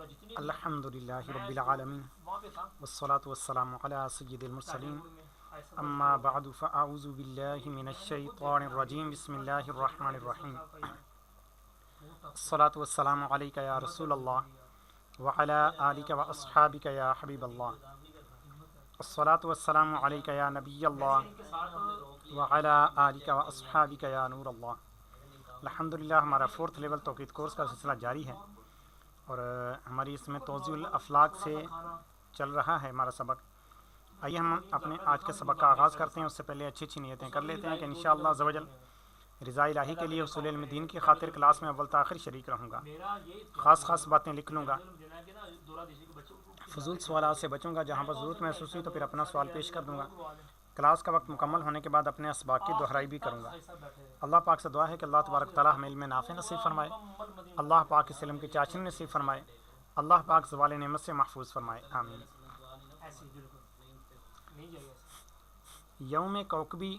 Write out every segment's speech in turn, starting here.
الحمدللہ رب العالمین والصلاة والسلام علی سید المرسلین اما بعد فاعوذ باللہ من الشیطان الرجیم بسم اللہ الرحمن الرحیم الصلاة والسلام علیک یا رسول اللہ وعلی آلک و اصحابک یا حبیب اللہ الصلاة والسلام علیک یا نبی اللہ وعلی آلک و اصحابک یا نور اللہ۔ الحمدللہ ہمارا 4th لیول توقید کورس کا سلسلہ جاری ہے اور ہماری اس میں توضیح الافلاق سے چل رہا ہے ہمارا سبق۔ آئیے ہم اپنے آج کے سبق کا آغاز کرتے ہیں۔ اس سے پہلے اچھی اچھی نیتیں کر لیتے ہیں کہ انشاءاللہ عز و جل رضا الہی کے لیے حصول علم دین کی خاطر کلاس میں اول تاخیر شریک رہوں گا، خاص باتیں لکھ لوں گا، فضول سوالات سے بچوں گا، جہاں پر ضرورت محسوس ہوئی تو پھر اپنا سوال پیش کر دوں گا۔ کلاس کا وقت مکمل ہونے کے بعد اپنے اسباق کی دہرائی بھی کروں گا۔ اللہ پاک سے دعا ہے کہ اللہ تبارک تعالیٰ ہمیں علم نافع نصیب فرمائے، اللہ پاک اس علم کی چاشنی نصیب فرمائے، اللہ پاک زوال نعمت سے محفوظ فرمائے، آمین۔ یوم کوکبی،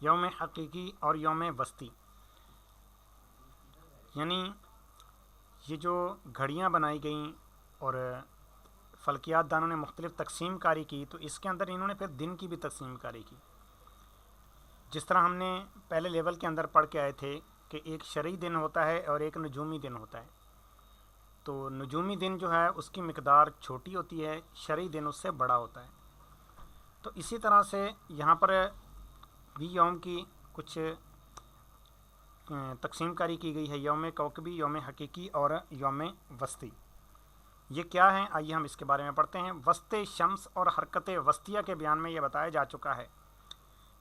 یوم حقیقی اور یوم وسطی، یعنی یہ جو گھڑیاں بنائی گئیں اور فلکیات دانوں نے مختلف تقسیم کاری کی، تو اس کے اندر انہوں نے پھر دن کی بھی تقسیم کاری کی۔ جس طرح ہم نے پہلے لیول کے اندر پڑھ کے آئے تھے کہ ایک شرعی دن ہوتا ہے اور ایک نجومی دن ہوتا ہے، تو نجومی دن جو ہے اس کی مقدار چھوٹی ہوتی ہے، شرعی دن اس سے بڑا ہوتا ہے۔ تو اسی طرح سے یہاں پر بھی یوم کی کچھ تقسیم کاری کی گئی ہے، یوم کوکبی، یوم حقیقی اور یوم وسطی۔ یہ کیا ہیں؟ آئیے ہم اس کے بارے میں پڑھتے ہیں۔ وسط شمس اور حرکت وسطیہ کے بیان میں یہ بتایا جا چکا ہے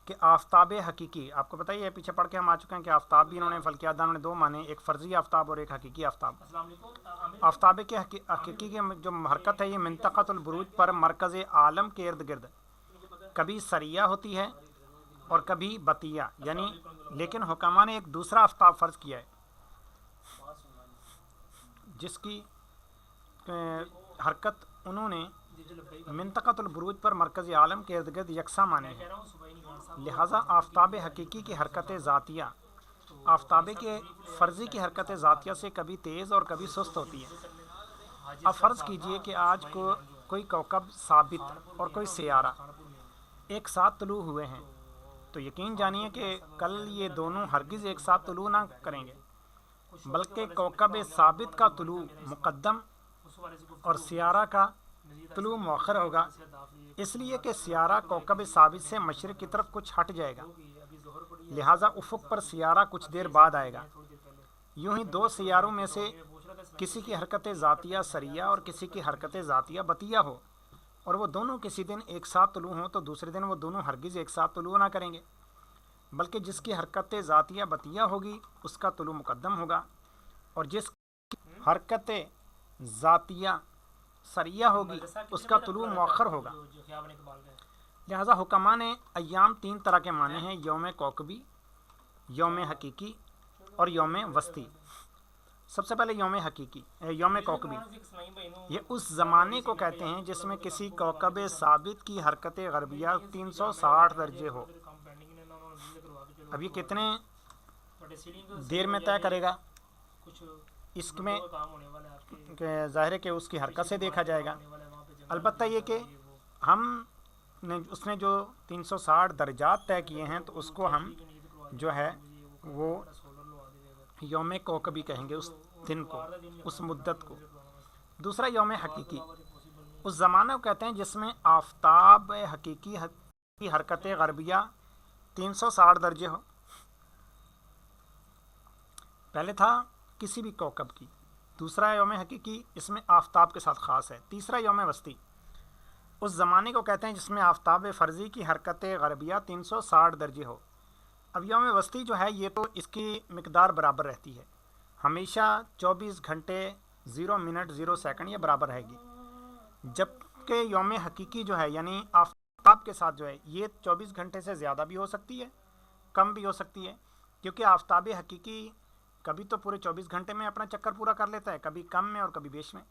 کہ آفتاب حقیقی، آپ کو بتائیے پیچھے پڑھ کے ہم آ چکے ہیں کہ آفتاب بھی انہوں نے فلکیات دانوں نے دو مانے، ایک فرضی آفتاب اور ایک حقیقی آفتاب۔ آفتاب کے حقیقی کی جو حرکت ہے یہ منطقۃ البروج پر مرکز عالم کے ارد گرد کبھی سریہ ہوتی ہے اور کبھی بطیہ، یعنی لیکن حکماء نے ایک دوسرا آفتاب فرض کیا ہے جس کی حرکت انہوں نے منطقۃ البروج پر مرکز عالم کے ارد گرد یکساں مانے ہیں، لہٰذا آفتاب حقیقی کی حرکت ذاتیہ آفتاب کے فرضی کی حرکت ذاتیہ سے کبھی تیز اور کبھی سست ہوتی ہے۔ اب فرض کیجئے کہ آج کو کوئی کوکب ثابت اور کوئی سیارہ ایک ساتھ طلوع ہوئے ہیں، تو یقین جانیے کہ کل یہ دونوں ہرگز ایک ساتھ طلوع نہ کریں گے، بلکہ کوکب ثابت کا طلوع مقدم اور سیارہ کا طلوع مؤخر ہوگا، اس لیے کہ سیارہ کوکب ثابت سے مشرق کی طرف کچھ ہٹ جائے گا، لہٰذا افق پر سیارہ کچھ دیر بعد آئے گا۔ یوں ہی دو سیاروں میں سے کسی کی حرکت ذاتیہ سریہ اور کسی کی حرکت ذاتیہ بطیہ ہو اور وہ دونوں کسی دن ایک ساتھ طلوع ہوں، تو دوسرے دن وہ دونوں ہرگز ایک ساتھ طلوع نہ کریں گے، بلکہ جس کی حرکت ذاتیہ بطیہ ہوگی اس کا طلوع مقدم ہوگا اور جس کی حرکت ذاتیہ سریہ ہوگی اس کا طلوع مؤخر ہوگا۔ لہذا حکماء نے ایام 3 طرح کے مانے ہیں، یوم کوکبی، یوم حقیقی اور یوم وسطی۔ سب سے پہلے یوم کوکبی، یہ اس زمانے کو کہتے ہیں جس میں کسی کوکب ثابت کی حرکت غربیہ 360 درجے ہو۔ اب یہ کتنے دیر میں طے کرے گا؟ اس میں ظاہر ہے کہ اس کی حرکت سے دیکھا جائے گا، البتہ یہ کہ اس نے جو 360 درجات طے کیے ہیں تو اس کو ہم جو ہے وہ یوم کوکبی کہیں گے، اس دن کو، اس مدت کو۔ دوسرا یوم حقیقی، اس زمانہ کو کہتے ہیں جس میں آفتاب حقیقی کی حرکت غربیہ 360 درجے ہو۔ پہلے تھا کسی بھی کوکب کی، دوسرا یوم حقیقی اس میں آفتاب کے ساتھ خاص ہے۔ تیسرا یوم وسطی، اس زمانے کو کہتے ہیں جس میں آفتاب فرضی کی حرکت غربیہ 360 درجے ہو۔ اب یوم وسطی جو ہے یہ تو اس کی مقدار برابر رہتی ہے، ہمیشہ 24 گھنٹے 0 منٹ 0 سیکنڈ یہ برابر رہے گی، جبکہ یوم حقیقی جو ہے یعنی آفتاب کے ساتھ جو ہے یہ 24 گھنٹے سے زیادہ بھی ہو سکتی ہے، کم بھی ہو سکتی ہے، کیونکہ آفتاب حقیقی کبھی تو پورے 24 گھنٹے میں اپنا چکر پورا کر لیتا ہے، کبھی کم میں اور کبھی بیش میں،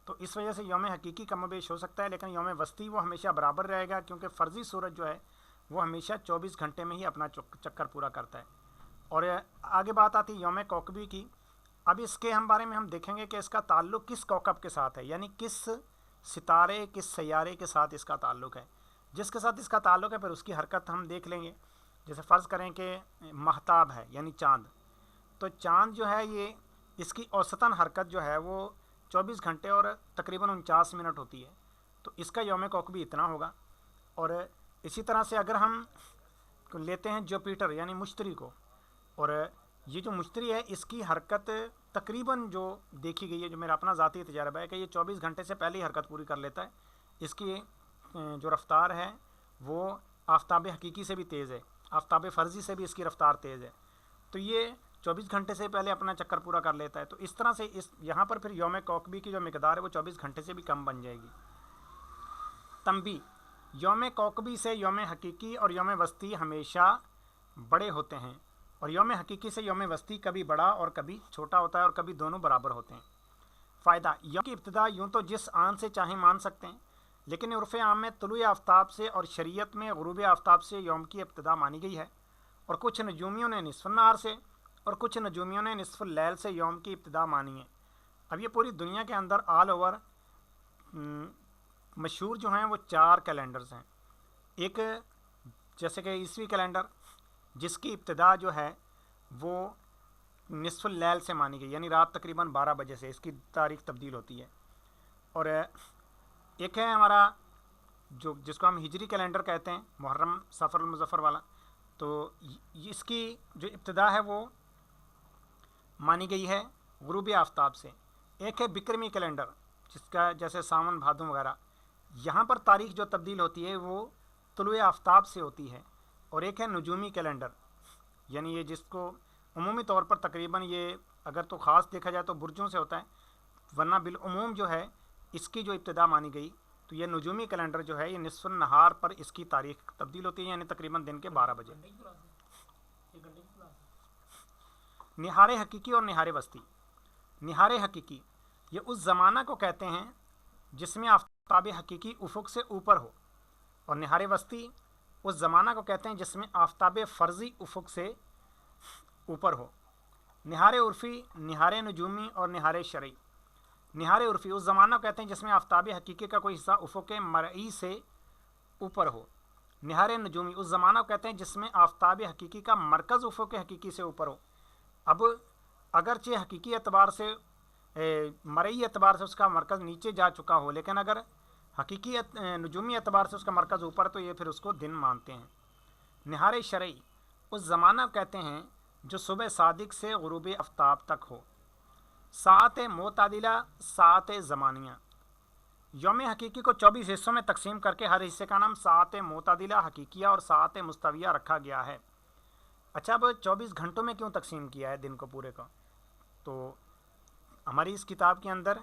تو اس وجہ سے یوم حقیقی کم و بیش ہو سکتا ہے، لیکن یوم وسطی وہ ہمیشہ برابر رہے گا، کیونکہ فرضی سورج جو ہے وہ ہمیشہ 24 گھنٹے میں ہی اپنا چکر پورا کرتا ہے۔ اور آگے بات آتی ہے یوم کوکبی کی، अब इसके हम बारे में हम देखेंगे कि इसका ताल्लुक़ किस कौकब के साथ है, यानी किस सितारे, किस सैयारे के साथ इसका ताल्लुक़ है। जिसके साथ इसका ताल्लुक़ है फिर उसकी हरकत हम देख लेंगे। जैसे फ़र्ज़ करें कि महताब है यानी चाँद, तो चाँद जो है ये इसकी औसतन हरकत जो है वो 24 घंटे और तकरीबन 49 मिनट होती है, तो इसका यौम कौकबी इतना होगा। और इसी तरह से अगर हम लेते हैं जुपिटर यानी मुश्तरी को, और ये जो मुश्तरी है इसकी हरकत तकरीबन जो देखी गई है, जो मेरा अपना ज़ाती तजर्बा है कि ये 24 घंटे से पहले ही हरकत पूरी कर लेता है। इसकी जो रफ़्तार है वो आफ्ताब हकीकी से भी तेज़ है, आफ्ताब फ़र्ज़ी से भी इसकी रफ़्तार तेज़ है, तो ये 24 घंटे से पहले अपना चक्कर पूरा कर लेता है। तो इस तरह से इस यहाँ पर फिर यौम कौकबी की जो मिकदार है वो 24 घंटे से भी कम बन जाएगी। तंबी, यौम कौकबी से यौम हकीकी और यौम वस्ती हमेशा बड़े होते हैं, और यौम हकीकी से यौम वस्ती कभी बड़ा और कभी छोटा होता है, और कभी दोनों बराबर होते हैं। फ़ायदा, यौम की इब्तिदा यूँ तो जिस आन से चाहें मान सकते हैं, लेकिन उर्फ़ आम में तुलुए आफ्ताब से और शरीयत में ग़ुरूब आफ्ताब से यौम की इब्तिदा मानी गई है, और कुछ नजूमियों ने निस्फ़ नहार से और कुछ नजूमियों ने निस्फ़ुल लैल से यौम की इब्तिदा मानी है। अब ये पूरी दुनिया के अंदर ऑल ओवर मशहूर जो हैं वो 4 कैलेंडर्स हैं। एक जैसे कि ईसवी कैलेंडर, जिसकी इब्तिदा जो है वो निस्फ़ुल लैल से मानी गई, यानी रात तकरीबन 12 बजे से इसकी तारीख़ तब्दील होती है। और एक है हमारा जो जिसको हम हिजरी कैलेंडर कहते हैं, मुहर्रम सफ़र मुज़फ़्फ़र वाला, तो इसकी जो इब्तिदा है वो मानी गई है ग़ुरूब आफ्ताब से। एक है बिक्रमी कैलेंडर, जिसका जैसे सावन भादों वगैरह, यहाँ पर तारीख़ जो तब्दील होती है वो तुलुए आफ्ताब से होती है। और एक है नजूमी कैलेंडर, यानी ये जिसको उमूमी तौर पर तकरीबन ये अगर तो ख़ास देखा जाए तो बुर्जों से होता है, वरना बिलउमूम जो है इसकी जो इब्तिदा मानी गई, तो ये नजूमी कैलेंडर जो है ये निस्फ़ुन नहार पर इसकी तारीख़ तब्दील होती है, यानी तकरीबन दिन के 12 बजे। निहार हकीकी और निहार वस्ती। निहार हकीकी ये उस ज़माना को कहते हैं जिसमें आफ्ताब हकीकी उफ़ुक़ से ऊपर हो, और निहार वस्ती उस ज़माना को कहते हैं जिसमें आफ्ताब फ़र्ज़ी उफ़ुक़ से ऊपर हो। निहार उर्फ़ी, निहार नजूमी और निहार शरई। निहार उर्फ़ी उस ज़माना को कहते हैं जिसमें आफ्ताब हकीकी का कोई हिस्सा उफ़ुक़ मरई से ऊपर हो। निहार नजूमी उस ज़माना को कहते हैं जिसमें आफ्ताब हकीकी का मरकज़ उफ़ुक़ हकीकी से ऊपर हो। अब अगरचे हकीकी एतबार से मरई एतबार से उसका मरकज़ नीचे जा चुका हो, लेकिन अगर हकीकी नजूमी एतबार से उसका मरकज़ ऊपर, तो ये फिर उसको दिन मानते हैं। निहार शरई उस ज़माना को कहते हैं जो सुबह सादिक से ग़ुरूब आफ्ताब तक हो। सात मोतादिला, सात ज़मानिया। यौम हकीकी को 24 हिस्सों में तकसीम करके हर हिस्से का नाम सात मोतादिला हकीकिया और सात मुस्तविया रखा गया है। अच्छा, अब 24 घंटों में क्यों तकसीम किया है दिन को पूरे का? तो हमारी इस किताब के अंदर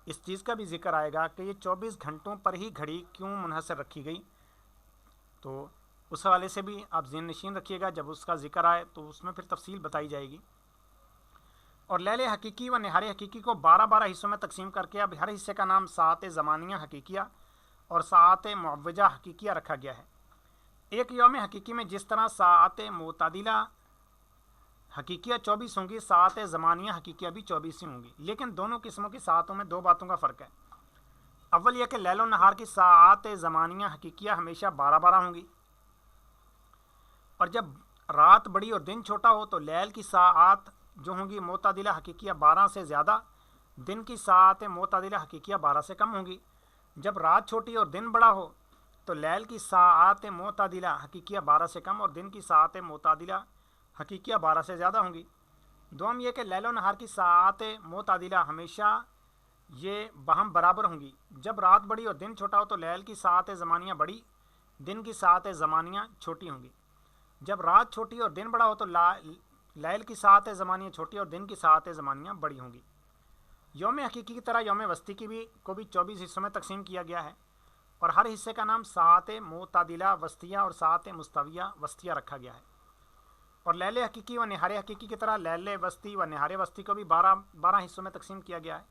इस चीज़ का भी जिक्र आएगा कि ये 24 घंटों पर ही घड़ी क्यों मुनहसर रखी गई, तो उस हवाले से भी आप ज़हन नशीन रखिएगा, जब उसका जिक्र आए तो उसमें फिर तफसील बताई जाएगी। और लैल हकीकी व निहार हकीकी को 12-12 हिस्सों में तकसीम करके अब हर हिस्से का नाम सात ज़मानिया हकीकिया और सात मुअव्वजा हकीकिया रखा गया है। एक यौम हकीकी में जिस तरह सात मोतादिला हकीकिया 24 होंगी, सात ज़मानिया हकीकिया भी 24 ही होंगी, लेकिन दोनों किस्मों की सातों में 2 बातों का फ़र्क है। अव्वल यह कि लैलो नहार की सात ज़मानिया हकीकिया हमेशा 12-12 होंगी, और जब रात बड़ी और दिन छोटा हो तो लैल की सात जो होंगी मोतादिला हकीकिया 12 से ज़्यादा, दिन की सात मोतादिला हकीकिया 12 से कम होंगी। जब रात छोटी और दिन बड़ा हो तो लैल की सात मोतादिला हकीकिया 12 से कम और दिन की सात मोतादिला हकीकिया 12 से ज़्यादा होंगी। दोम ये कि लैलो नहार की सात मोतादिला हमेशा ये बहम बराबर होंगी। जब रात बड़ी और दिन छोटा हो तो लैल की सात ज़मानियाँ बड़ी, दिन की सात ज़मानियाँ छोटी होंगी। जब रात छोटी और दिन बड़ा हो तो लैल की सात ज़मानियाँ छोटी और दिन की सात ज़मानियाँ बड़ी होंगी। यौम हकीकी की तरह यौम वस्ती को भी 24 हिस्सों में तकसीम किया गया है, और हर हिस्से का नाम सात मोतादिला वस्तिया और सात मुस्तविया वस्तिया रखा गया है। और लैल हकीकी व निहार हकीकी की तरह लैल वस्ती व निहार वस्ती को भी 12 हिस्सों में तकसीम किया गया है,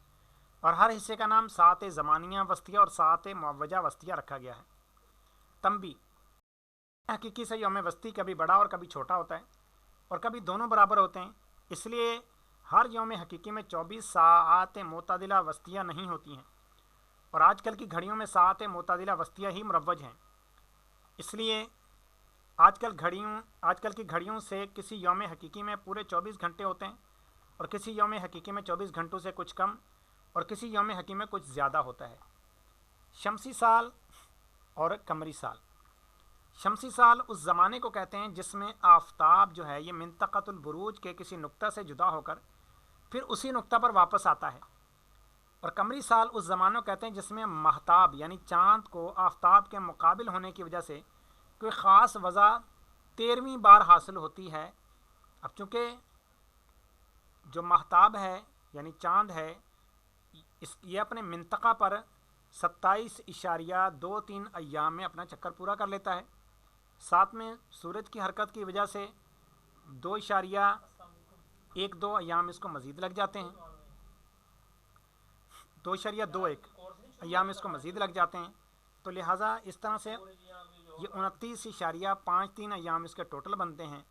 और हर हिस्से का नाम सात ज़मानिया वस्तिया और सात मुअव्वजा वस्तिया रखा गया है। तंबी, हकीकी से यौम वस्ती कभी बड़ा और कभी छोटा होता है, और कभी दोनों बराबर होते हैं, इसलिए हर यौम हकीकी में 24 साआत मोतदिला वस्तियाँ नहीं होती हैं, और आजकल की घड़ियों में साआत मोतदिला वस्तियाँ ही मुरव्वज हैं। इसलिए आजकल की घड़ियों से किसी यौम हकीकी में पूरे 24 घंटे होते हैं, और किसी यौम हकीकी में 24 घंटों से कुछ कम, और किसी यौम हकीकी में कुछ ज़्यादा होता है। शमसी साल और कमरी साल। शमसी साल उस ज़माने को कहते हैं जिसमें आफताब जो है ये मिंतक़तुल बुरूज के किसी नुक्ता से जुदा होकर फिर उसी नुक्ता पर वापस आता है, और कमरी साल उस ज़माने को कहते हैं जिसमें महताब यानी चाँद को आफताब के मुकाबिल होने की वजह से कोई ख़ास वज़ा 13वीं बार हासिल होती है। अब चूँकि जो महताब है यानी चाँद है ये अपने मिंतका पर 27.23 अय्याम में अपना चक्कर पूरा कर लेता है। साथ में सूरज की हरकत की वजह से 2.12 अय्याम इसको मज़ीद लग जाते हैं, 2.21 अय्याम इसको मज़ीद लग जाते हैं। तो लिहाजा इस तरह से ये 29.53 अय्याम इसके टोटल बनते हैं।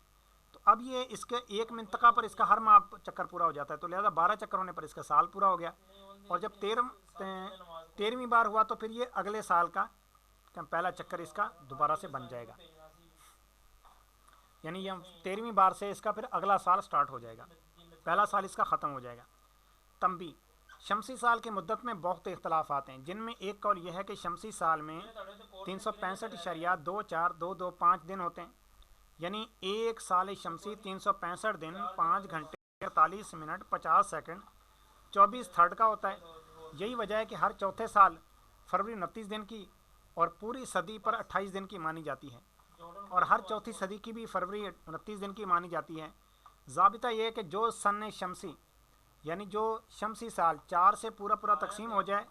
तो अब ये इसके एक मिंतका पर इसका हर माह चक्कर पूरा हो जाता है, तो लिहाजा 12 चक्कर होने पर इसका साल पूरा हो गया। और जब 13वीं बार हुआ तो फिर ये अगले साल का पहला चक्कर इसका दोबारा से बन जाएगा, यानी ये 13वीं बार से इसका फिर अगला साल स्टार्ट हो जाएगा, पहला साल इसका ख़त्म हो जाएगा। तंबी, शमसी साल की मुद्दत में बहुत इख्तलाफ आते हैं, जिनमें एक कौल यह है कि शमसी साल में 365.24225 दिन होते हैं, यानी एक साल शमसी 365 दिन 5 घंटे 48 मिनट 50 सेकंड 24 थर्ड का होता है। यही वजह है कि हर चौथे साल फरवरी 29 दिन की और पूरी सदी पर 28 दिन की मानी जाती है, और हर चौथी सदी की भी फरवरी 29 दिन की मानी जाती है। ज़ाबिता यह है कि जो सन शमसी यानी जो शमसी साल 4 से पूरा तकसीम हो जाए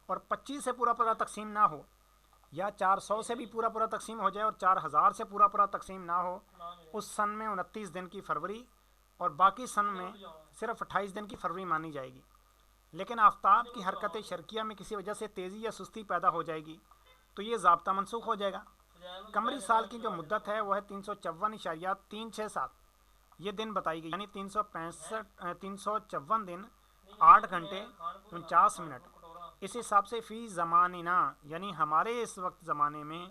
और 25 से पूरा तकसीम ना हो, या 400 से भी पूरा तकसीम हो जाए और 4000 से पूरा तकसीम ना हो, उस सन में 29 दिन की फरवरी और बाकी सन में सिर्फ 28 दिन की फरवरी मानी जाएगी। लेकिन आफ्ताब की हरकत शर्किया में किसी वजह से तेज़ी या सुस्ती पैदा हो जाएगी तो ये ज़ाब्ता मनसूख हो जाएगा। कमरी साल की जो मुद्दत है वह है 354.367 ये दिन बताई गई, यानी 354 दिन 8 घंटे 49 मिनट। इस हिसाब से फ़ी ज़मानिना यानी हमारे इस वक्त ज़माने में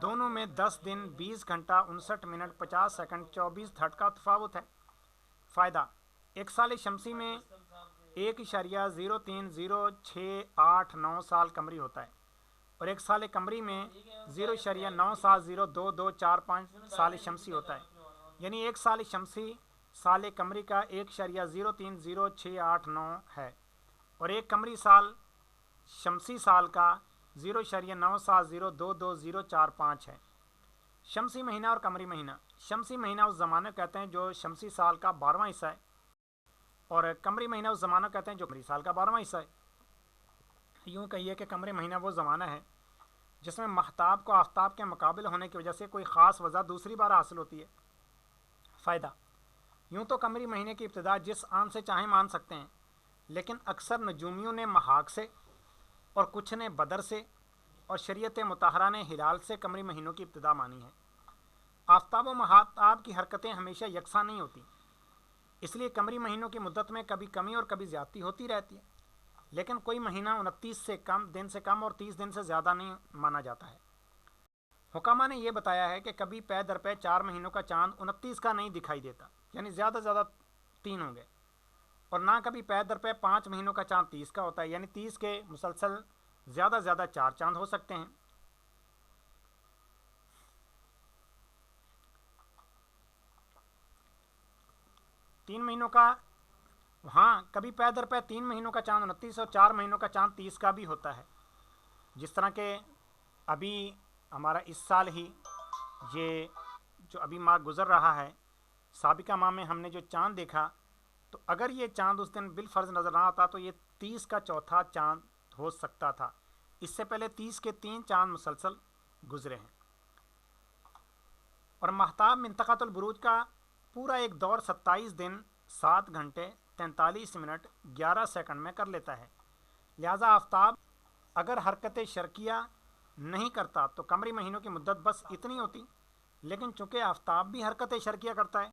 दोनों में 10 दिन 20 घंटा 59 मिनट 50 सेकंड 24 थर्ड का तफावत है। फ़ायदा, एक साल शमसी में 1.03068 साल कमरी होता है, और एक साल कमरी में 0.97022245 साल शमसी होता है, यानी एक साल शमसी साल कमरी का 1.030689 है, और एक कमरी साल शमसी साल का 0.97022045 है। शमसी महीना और कमरी महीना। शमसी महीना उस ज़माने कहते हैं जो शमसी साल का 12वां हिस्सा है, और कमरी महीना उस ज़माना कहते हैं जो कमरी साल का 12वां हिस्सा है। यूँ कहिए कि कमरी महीना वो ज़माना है जिसमें महताब को आफ्ताब के मुकाबिल होने की वजह से कोई ख़ास वजह दूसरी बार हासिल होती है। फ़ायदा, यूँ तो कमरी महीने की इब्तिदा जिस आन से चाहें मान सकते हैं, लेकिन अक्सर नजूमियों ने महाक से और कुछ ने बदर से और शरीयत मुताहरा ने हिलाल से कमरी महीनों की इब्तिदा मानी है। आफ्ताब व महताब की हरकतें हमेशा यकसा नहीं होती, इसलिए कमरी महीनों की मुद्दत में कभी कमी और कभी ज़्यादती होती रहती है, लेकिन कोई महीना 29 से कम दिन से कम और 30 दिन से ज़्यादा नहीं माना जाता है। हुकामा ने यह बताया है कि कभी पै दर पै 4 महीनों का चाँद 29 का नहीं दिखाई देता, यानी ज़्यादा से ज़्यादा 3 होंगे, और ना कभी पै दर पै 5 महीनों का चाँद 30 का होता है, यानी 30 के मुसलसल ज़्यादा से ज़्यादा 4 चाँद हो सकते हैं। तीन महीनों का, हाँ, कभी पै दर पै 3 महीनों का चाँद 29 और 4 महीनों का चाँद 30 का भी होता है। जिस तरह के अभी हमारा इस साल ही ये जो अभी माह गुज़र रहा है, साबिका माह में हमने जो चाँद देखा, तो अगर ये चाँद उस दिन बिलफर्ज नज़र ना आता तो ये 30 का चौथा चाँद हो सकता था। इससे पहले 30 के 3 चाँद मुसलसल गुज़रे हैं। और महताब मिंतक़तुल बुरूज का पूरा एक दौर 27 दिन 7 घंटे 43 मिनट 11 सेकंड में कर लेता है। लिहाजा आफ्ताब अगर हरकत शर्किया नहीं करता तो कमरी महीनों की मुद्दत बस इतनी होती, लेकिन चूँकि आफ्ताब भी हरकत शर्किया करता है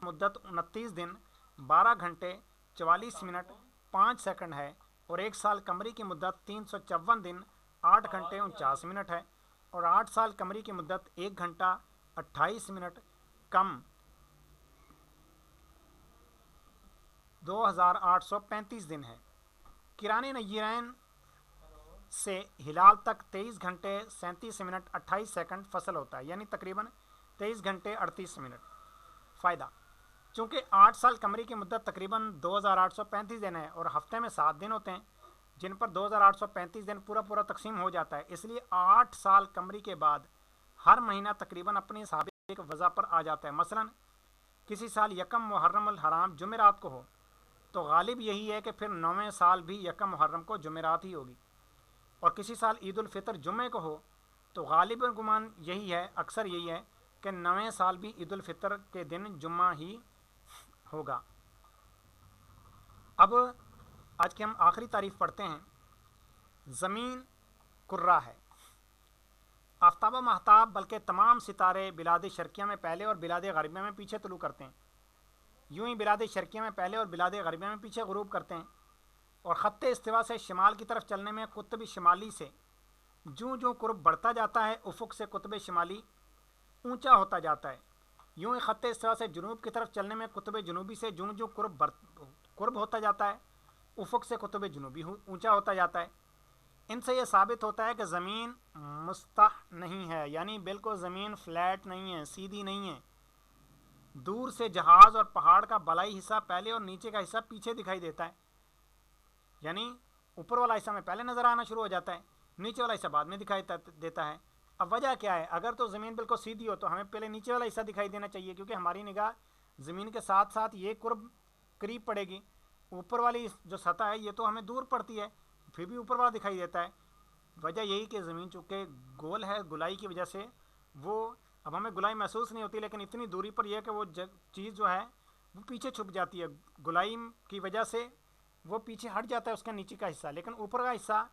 मुद्दत 29 दिन 12 घंटे 44 मिनट 5 सेकंड है और 1 साल कमरी की मुद्दत 354 दिन 8 घंटे 49 मिनट है और 8 साल कमरी की मुद्दत 1 घंटा 28 मिनट कम 2835 दिन है। किराने नय्यरैन से हिलाल तक 23 घंटे 37 मिनट 28 सेकंड फसल होता है, यानी तकरीबन 23 घंटे 38 मिनट। फ़ायदा, चूँकि 8 साल कमरी की मुद्दत तकरीबन 2835 दिन है और हफ्ते में 7 दिन होते हैं जिन पर 2835 दिन पूरा पूरा तकसीम हो जाता है, इसलिए 8 साल कमरी के बाद हर महीना तकरीबन अपनी साबिक वज़ा पर आ जाता है। मसलन किसी साल यकम मुहर्रम अल हराम जुमेरात को हो तो गालिब यही है कि फिर 9वें साल भी यकम मुहर्रम को जुमेरात ही होगी, और किसी साल ईद उल फितर जुम्मे को हो तो गालिब गुमान यही है, अक्सर यही है कि 9वें साल भी ईद उल फितर के दिन जुम्मा ही होगा। अब आज की हम आखिरी तारीफ पढ़ते हैं। ज़मीन कुर्रा है। आफ्ताब महताब बल्कि तमाम सितारे बिलाद शर्किया में पहले और बिलाद गरबिया में पीछे तुलू करते हैं, यूं ही बिलाद शर्किया में पहले और बिलाद गरबिया में पीछे गुरूब करते हैं और ख़त्ते इस्तिवा से शिमाल की तरफ चलने में कुतुब शिमाली से जूँ जूँ कुर्ब बढ़ता जाता है उफ़ुक़ से कुतुब शिमाली ऊंचा होता जाता है। यूं ही ख़त्ते इस्तिवा से जुनूब की तरफ चलने में कुतुब जुनूबी से जूँ जूँ कुर्ब होता जाता है उफ़ुक़ से कुतुब जुनूबी ऊंचा होता जाता है। इनसे यह साबित होता है कि ज़मीन मुस्तह नहीं है, यानी बिल्कुल ज़मीन फ्लैट नहीं है, सीधी नहीं है। दूर से जहाज़ और पहाड़ का बलाई हिस्सा पहले और नीचे का हिस्सा पीछे दिखाई देता है, यानी ऊपर वाला हिस्सा में पहले नज़र आना शुरू हो जाता है, नीचे वाला हिस्सा बाद में दिखाई देता है। अब वजह क्या है? अगर तो ज़मीन बिल्कुल सीधी हो तो हमें पहले नीचे वाला हिस्सा दिखाई देना चाहिए, क्योंकि हमारी निगाह ज़मीन के साथ साथ ये कुर्ब करीब पड़ेगी। ऊपर वाली जो सतह है ये तो हमें दूर पड़ती है, फिर भी ऊपर वाला दिखाई देता है। वजह यही कि ज़मीन चूँकि गोल है, गुलाई की वजह से वो अब हमें गुलाई महसूस नहीं होती, लेकिन इतनी दूरी पर यह है कि वो चीज़ जो है वो पीछे छुप जाती है। गुलाई की वजह से वो पीछे हट जाता है उसका नीचे का हिस्सा, लेकिन ऊपर का हिस्सा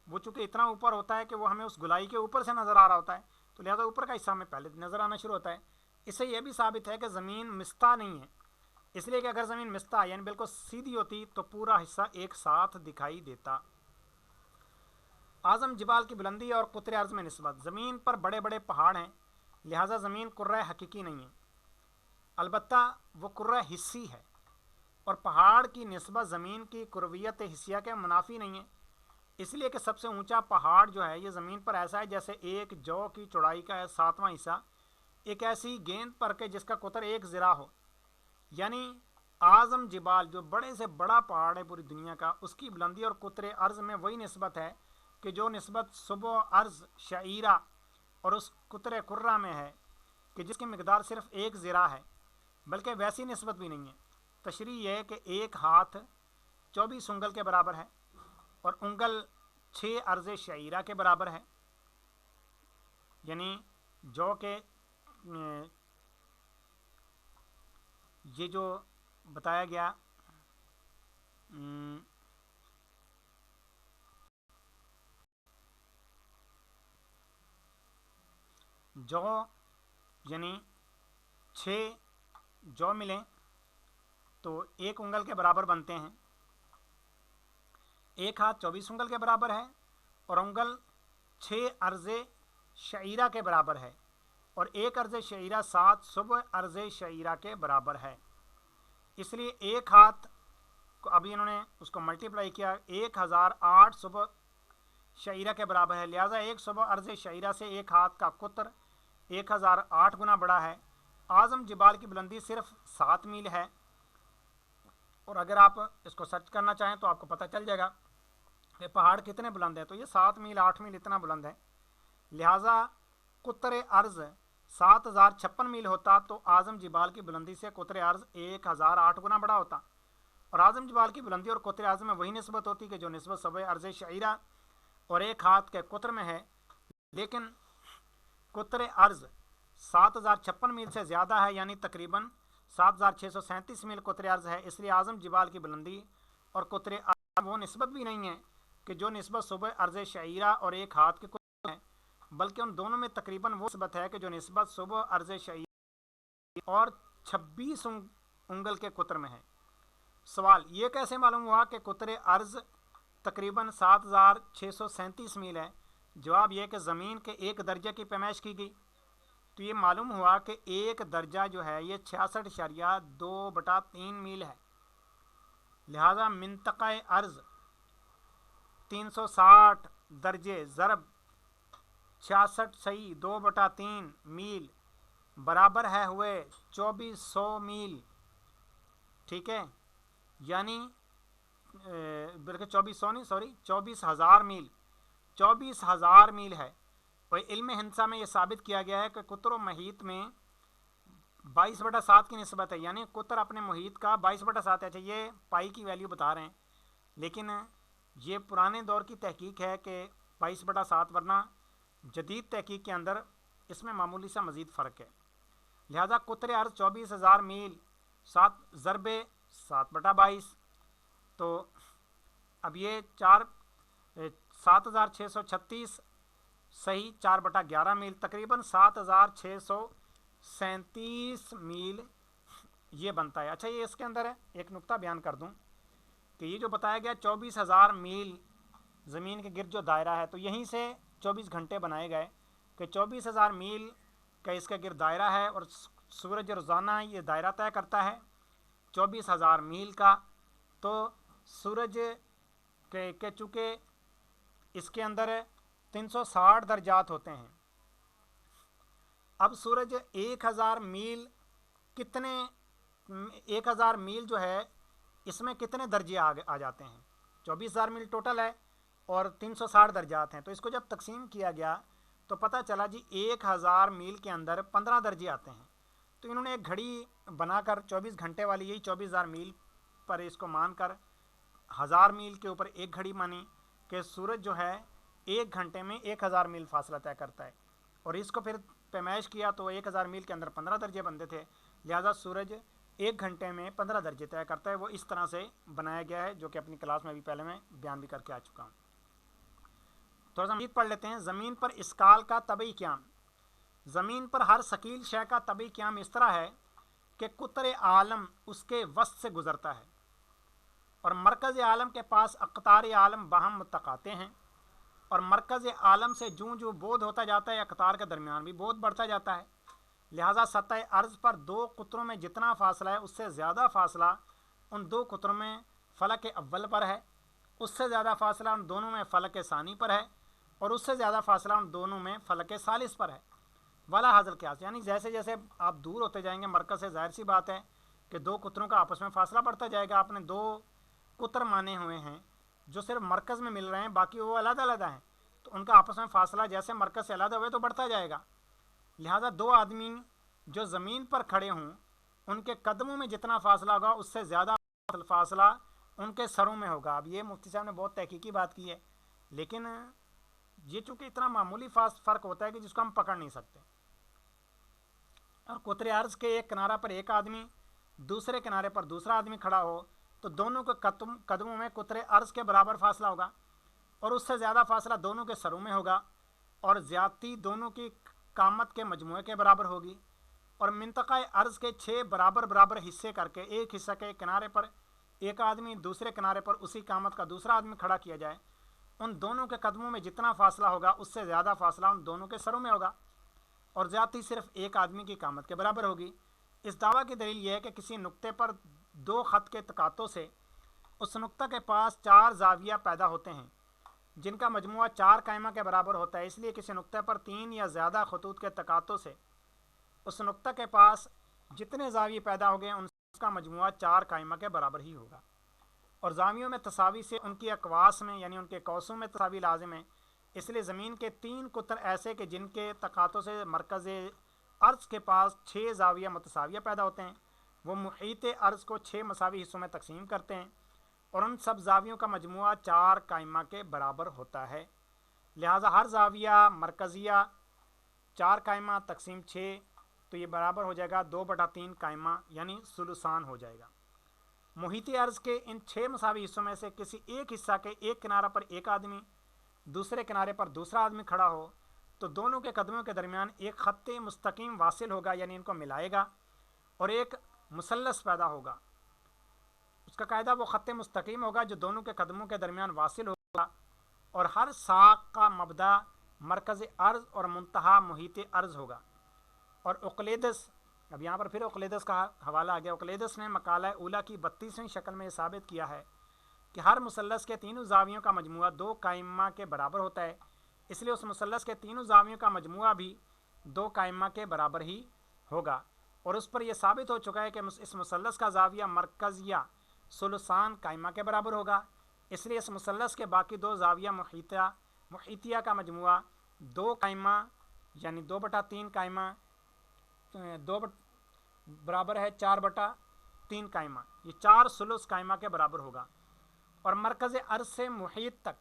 वो चूँकि इतना ऊपर होता है कि वो हमें उस गुलाई के ऊपर से नज़र आ रहा होता है, तो लिहाजा ऊपर का हिस्सा हमें पहले नज़र आना शुरू होता है। इससे यह भी साबित है कि ज़मीन मिस्ता नहीं है, इसलिए कि अगर ज़मीन मिस्ता यानी बिल्कुल सीधी होती तो पूरा हिस्सा एक साथ दिखाई देता। आज़म जिबाल की बुलंदी और कुतरे अर्ज़ में निस्बत, ज़मीन पर बड़े बड़े पहाड़ हैं, लिहाजा ज़मीन कुर्रा हकीकी नहीं है, अलबत्ता वो कुर्रा हिस्सी है, और पहाड़ की निस्बत ज़मीन की कुर्वियत हिस्सिया के मुनाफी नहीं है, इसलिए कि सबसे ऊंचा पहाड़ जो है ये ज़मीन पर ऐसा है जैसे एक जौ की चौड़ाई का 7वां हिस्सा एक ऐसी गेंद पर के जिसका कुतर 1 ज़िरा हो। यानी आज़म जिबाल जो बड़े से बड़ा पहाड़ है पूरी दुनिया का, उसकी बुलंदी और कुतरे अर्ज़ में वही निस्बत है कि जो निस्बत सुबह अर्ज़ शईरा और उस कुतरे कुर्रा में है कि जिसकी मिकदार सिर्फ 1 ज़िरा है, बल्कि वैसी निस्बत भी नहीं है। तशरीह यह है कि एक हाथ 24 उंगल के बराबर है और उंगल 6 अर्ज़ शईरा के बराबर है, यानी जौ के ये जो बताया गया जौ यानी 6 जौ मिलें तो 1 उंगल के बराबर बनते हैं। एक हाथ 24 उंगल के बराबर है और उंगल 6 अर्ज़ शईरा के बराबर है और 1 अर्ज़ शईरा 7 सुबह अर्ज़ शईरा के बराबर है। इसलिए एक हाथ को अभी इन्होंने उसको मल्टीप्लाई किया, 1008 सुबह शईरा के बराबर है, लिहाजा 1 सुबह अर्ज़ शईरा से एक हाथ का कुतर 1008 गुना बड़ा है। आज़म जिबाल की बुलंदी सिर्फ 7 मील है, और अगर आप इसको सर्च करना चाहें तो आपको पता चल जाएगा कि पहाड़ कितने बुलंद हैं, तो ये 7 मील 8 मील इतना बुलंद है। लिहाजा कुतर अर्ज़ 7056 मील होता तो आज़म जिबाल की बुलंदी से कुतर अर्ज़ 1008 गुना बड़ा होता, और आज़म जिबाल की बुलंदी और कुतर अर्ज़ में वही निस्बत होती कि जो निस्बत सुबह अर्ज़ शईरा और एक हाथ के कुतर में है। लेकिन कुतर अर्ज़ 7056 मील से ज़्यादा है, यानी तकरीबन 7637 मील कुतर अर्ज़ है, इसलिए आज़म जिबाल की बुलंदी और कुतर अर्ज़ वो निस्बत भी नहीं है कि जो निस्बत सुबह अर्ज़ शईरा और एक हाथ के कुतर है, बल्कि उन दोनों में तकरीबन वो निस्बत है कि जो निस्बत सुबह अर्ज़ शईरा और 26 उंगल के कुतर में है। सवाल, ये कैसे मालूम हुआ कि कुतर अर्ज़ तकरीबन 7637 मील है? जवाब ये कि ज़मीन के एक दर्जे की पैमाइश की गई तो ये मालूम हुआ कि एक दर्जा जो है ये 66.2/3 मील है। लिहाजा मिंतक़ा अर्ज़ 360 दर्जे ज़रब 66.2/3 मील बराबर है हुए 2400 मील। ठीक है, यानी बल्कि 2400 नहीं, सॉरी 24,000 मील, 24,000 मील है। और इल्म हिंसा में यह साबित किया गया है कि कुतर मुहीत में 22/7 की निस्बत है, यानी कुतर अपने मुहीत का 22/7 है। अच्छा, ये पाई की वैल्यू बता रहे हैं, लेकिन ये पुराने दौर की तहकीक है कि 22/7, वरना जदीद तहकीक के अंदर इसमें मामूली सा मज़ीद फ़र्क है। लिहाजा कुतर अर्ज़ 24,000 मील 7 ज़रबे 7/22, तो अब ये 7,636 सही 4/11 मील, तकरीबन 7,637 मील ये बनता है। अच्छा, ये इसके अंदर है एक नुक्ता बयान कर दूं कि ये जो बताया गया 24,000 मील ज़मीन के गिर्द जो दायरा है, तो यहीं से 24 घंटे बनाए गए कि 24,000 मील का इसका गिर्द दायरा है और सूरज रोज़ाना ये दायरा तय करता है 24,000 मील का। तो सूरज के चूँकि इसके अंदर 360 दर्जात होते हैं, अब सूरज 1,000 मील कितने 1,000 मील जो है इसमें कितने दर्जे आ जाते हैं? 24,000 मील टोटल है और 360 दर्जात हैं, तो इसको जब तकसीम किया गया तो पता चला जी 1,000 मील के अंदर 15 दर्जे आते हैं। तो इन्होंने एक घड़ी बनाकर 24 घंटे वाली, यही 24,000 मील पर इसको मानकर 1,000 मील के ऊपर एक घड़ी मानी कि सूरज जो है एक घंटे में 1,000 मील फासला तय करता है, और इसको फिर पैमाइश किया तो 1,000 मील के अंदर 15 दर्जे बनते थे। लिहाजा सूरज एक घंटे में 15 दर्जे तय करता है। वो इस तरह से बनाया गया है, जो कि अपनी क्लास में भी पहले मैं बयान भी करके आ चुका हूँ। थोड़ा सा मज़ीद पढ़ लेते हैं। ज़मीन पर इसकाल का तबई क़याम। ज़मीन पर हर सकील शय का तबई क़याम इस तरह है कि कुतर आलम उसके वस्त से गुज़रता है और मरकज़ आलम के पास अक़तार आलम बाहम मुत्तक़ाते हैं, और मरकज़ आलम से जूँ जूँ बोध होता जाता है अक़तार के दरमियान भी बोध बढ़ता जाता है। लिहाजा सतह अर्ज़ पर दो कुतरों में जितना फ़ासला है उससे ज़्यादा फ़ासला उन दो कुतरों में फ़लक अव्वल पर है, उससे ज़्यादा फ़ासला उन दोनों में फ़लक सानी पर है, और उससे ज़्यादा फ़ासला उन दोनों में फ़लक सालिस पर है। वाला हाज़िल क़यास, यानी जैसे जैसे आप दूर होते जाएंगे मरकज़ से, ज़ाहिर सी बात है कि दो कुतरों का आपस में फ़ासला बढ़ता जाएगा। आपने दो कुतर माने हुए हैं जो सिर्फ मरकज़ में मिल रहे हैं, बाकी वो अलग-अलग हैं, तो उनका आपस में फ़ासला जैसे मरकज़ से अलग हुए तो बढ़ता जाएगा। लिहाजा दो आदमी जो ज़मीन पर खड़े हों उनके कदमों में जितना फ़ासला होगा उससे ज़्यादा फ़ासला उनके सरों में होगा। अब ये मुफ्ती साहब ने बहुत तहकीकी बात की है, लेकिन ये चूँकि इतना मामूली फ़र्क होता है कि जिसको हम पकड़ नहीं सकते। और कुतर अर्ज़ के एक किनारा पर एक आदमी, दूसरे किनारे पर दूसरा आदमी खड़ा हो तो दोनों के कदमों में कुतर अर्ज़ के बराबर फ़ासला होगा, और उससे ज़्यादा फ़ासला दोनों के सरों में होगा, और ज़्यादती दोनों की कामत के मजमूए के बराबर होगी। और मिंतक़ा अर्ज़ के 6 बराबर बराबर हिस्से करके एक हिस्से के किनारे पर एक आदमी, दूसरे किनारे पर उसी कामत का दूसरा आदमी खड़ा किया जाए। उन दोनों के कदमों में जितना फ़ासला होगा उससे ज़्यादा फ़ासला उन दोनों के सरों में होगा, और ज़्यादती सिर्फ एक आदमी की कामत के बराबर होगी। इस दावा की दलील यह है कि किसी नुक्ते पर दो ख़त के तकातों से उस नुक्ता के पास 4 ज़ाविया पैदा होते हैं जिनका मजमुआ 4 कायमा के बराबर होता है। इसलिए किसी नुक्ते पर 3 या ज़्यादा खतूत के तकातों से उस नुक्ता के पास जितने ज़ाविये पैदा हो गए उनका मजमुआ 4 कायमा के बराबर ही होगा। और ज़ावियों में तसावी से उनकी अकवास में यानी उनके कौसों में तसावी लाजिम है। इसलिए ज़मीन के 3 कुतर ऐसे कि जिनके तकातों से मरकज़ अर्ज़ के पास 6 ज़ाविया मुतसाविया पैदा होते हैं, वो मुहीत अर्ज़ को 6 मसावी हिस्सों में तकसीम करते हैं, और उन सब ज़ावियों का मजमुआ 4 कायमा के बराबर होता है। लिहाजा हर ज़ाविया मरकज़िया 4 कायमा तकसीम 6, तो ये बराबर हो जाएगा 2/3 कायमा, यानी सुलुसान हो जाएगा। मुहीती अर्ज़ के इन 6 मसावी हिस्सों में से किसी एक हिस्सा के एक किनारा पर एक आदमी, दूसरे किनारे पर दूसरा आदमी खड़ा हो तो दोनों के कदमों के दरमियान एक ख़त्ते मुस्तकीम वासिल होगा, यानी इनको मिलाएगा, और एक मुसल्लस पैदा होगा। उसका कायदा वो ख़त्ते मुस्तकीम होगा जो दोनों के कदमों के दरमियान वासिल होगा, और हर साक़ का मबदा मरकज़ अर्ज़ और मुंतहा मुहीत अर्ज़ होगा। और उक़लेदस, अब यहाँ पर फिर उक़लेदस का हवाला आ गया। उक़लेदस ने मकाला ऊला की 32वीं शक्ल में साबित किया है कि हर मुसल्लस के तीनों ज़ावियों का मजमुआ 2 काइमा के बराबर होता है, इसलिए उस मुसल्लस के तीनों ज़ावियों का मजमुआ भी 2 काइमा के बराबर ही होगा। और उस पर यह साबित हो चुका है कि इस मुसल्लस का ज़ाविया मरकज़ या सुलसान काइमा के बराबर होगा, इसलिए इस मुसल्लस के बाकी 2 ज़ाविया मुहीतिया का मजमुआ 2 काइमा यानी 2/3 काइमा 2 बराबर है 4/3 काइमा, ये 4 सुलुस काइमा के बराबर होगा। और मरकज़ अर्ज़ से मुहीत तक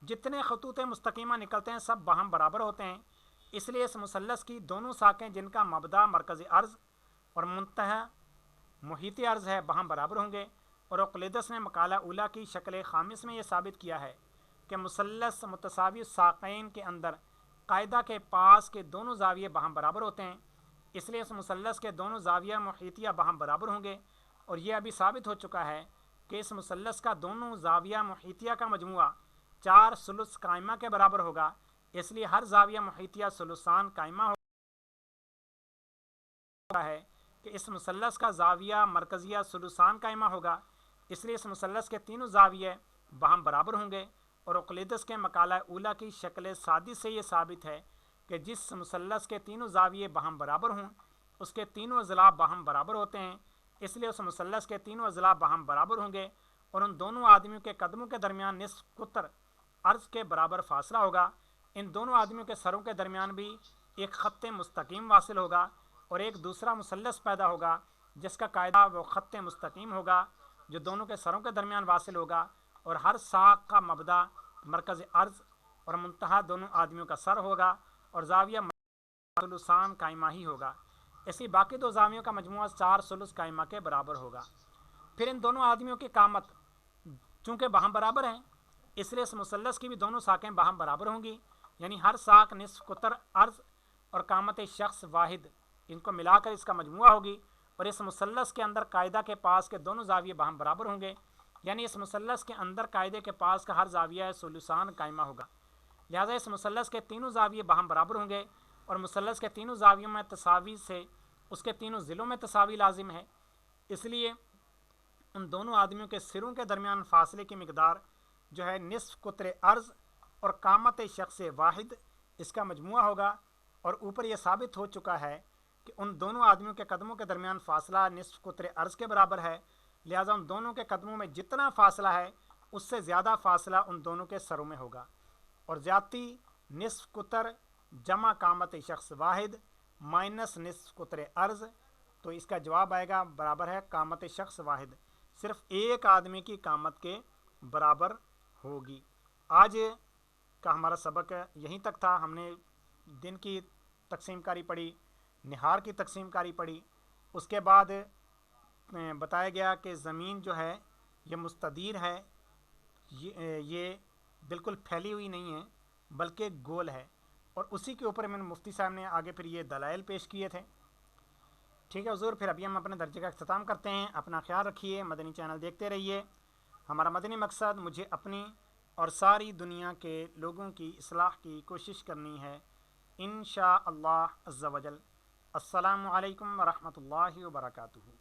जितने खतूत मुस्तकीमा निकलते हैं सब बाहम बराबर होते हैं, इसलिए इस मुसल्लस की दोनों साकें जिनका मबदा मरकज़ अर्ज़ और मुंतहा मुहीत अर्ज़ है बाहम बराबर होंगे। और उक़लेदस ने मकाला उला की शक्ल खामिस में यह साबित किया है कि मुसल्लस मुतसावी साक़ैन के अंदर कायदा के पास के दोनों ज़ाविये बाहम बराबर होते हैं, इसलिए इस मुसल्लस के दोनों ज़ाविया मुहीतिया बाहम बराबर होंगे। और यह अभी साबित हो चुका है कि इस मुसल्लस का दोनों ज़ाविया मुहीतिया का मजमुआ 4 सुलुस काइमा के बराबर होगा, इसलिए हर ज़ाविया मुहीतिया सुलुसान काइमा होगा है कि इस मुसल्लस का ज़ाविया मरकज़िया सुलुसान काइमा होगा, इसलिए इस मुसल्लस के तीनों ज़ाविये बाहम बराबर होंगे। और उक़लेदस के मकाला ऊला की शक्ल सादी से ये साबित है कि जिस मुसल्लस के तीनों ज़ाविये बाहम बराबर हों उसके तीनों अज़ला बाहम बराबर होते हैं, इसलिए उस मुसल्लस के तीनों अज़ला बाहम बराबर होंगे। और उन दोनों आदमियों के कदमों के दरमियान निस्फ़ कुतर अर्ज़ के बराबर फ़ासला होगा। इन दोनों आदमियों के सरों के दरमियान भी एक ख़त्ते मुस्तकीम वासिल होगा और एक दूसरा मुसल्लस पैदा होगा जिसका कायदा वो ख़त्ते मुस्तकीम होगा जो दोनों के सरों के दरमियान वासिल होगा। और हर साक़ का मबदा मरकज़ अर्ज़ और मुंतहा दोनों आदमियों का सर होगा और ज़ाविया सुलुसान काइमा ही होगा। इसी बाकी 2 ज़ावियों का मजमुआ 4 सुलुस काइमा के बराबर होगा। फिर इन दोनों आदमियों की कामत चूँकि बाहम बराबर हैं, इसलिए इस मुसल्लस की भी दोनों साकें बाहम बराबर होंगी, यानी हर साक निस्फ़ कुतर अर्ज़ और कामत शख्स वाहिद इनको मिलाकर इसका मजमुआ होगी। और इस मुसल्लस के अंदर कायदा के पास के दोनों ज़ाविये बाहम बराबर होंगे, यानी इस मुसल्लस के अंदर कायदे के पास का हर ज़ाविया सुलुसान काइमा होगा। लिहाजा इस मुसल्लस के तीनों ज़ाविये बाहम बराबर होंगे और मुसल्लस के तीनों ज़ावियों में तसावी से उसके तीनों ज़िलों में तसावी लाजिम है, इसलिए उन दोनों आदमियों के सिरों के दरमियान फ़ासले की मिकदार जो है निस्फ़ कुतर अर्ज़ और कामत शख्स वाहिद इसका मजमुआ होगा। और ऊपर यह साबित हो चुका है कि उन दोनों आदमियों के कदमों के दरमियान फ़ासला निस्फ़ कुतर अर्ज़ के बराबर है, लिहाजा उन दोनों के कदमों में जितना फ़ासला है उससे ज़्यादा फ़ासला उन दोनों के सरों में होगा। और ज़्यादती निस्फ़ कुतर जमा कामत शख्स वाहिद माइनस निस्फ़ कुतर अर्ज़, तो इसका जवाब आएगा बराबर है कामत शख्स वाहिद, सिर्फ एक आदमी की कामत के बराबर होगी। आज का हमारा सबक यहीं तक था। हमने दिन की तकसीम कारी पढ़ी, निहार की तकसीम कारी पढ़ी, उसके बाद बताया गया कि ज़मीन जो है ये मुस्तदीर है, ये बिल्कुल फैली हुई नहीं है बल्कि गोल है। और उसी के ऊपर मैंने मुफ्ती साहब ने आगे फिर ये दलाइल पेश किए थे। ठीक है हुज़ूर, फिर अभी हम अपने दर्जे का इख्तिताम करते हैं। अपना ख्याल रखिए, मदनी चैनल देखते रहिए। हमारा मदनी मकसद मुझे अपनी और सारी दुनिया के लोगों की इस्लाह की कोशिश करनी है, इंशा अल्लाह अज़्ज़ा वजल। अस्सलामु अलैकुम व रहमतुल्लाहि व बरकातुहू।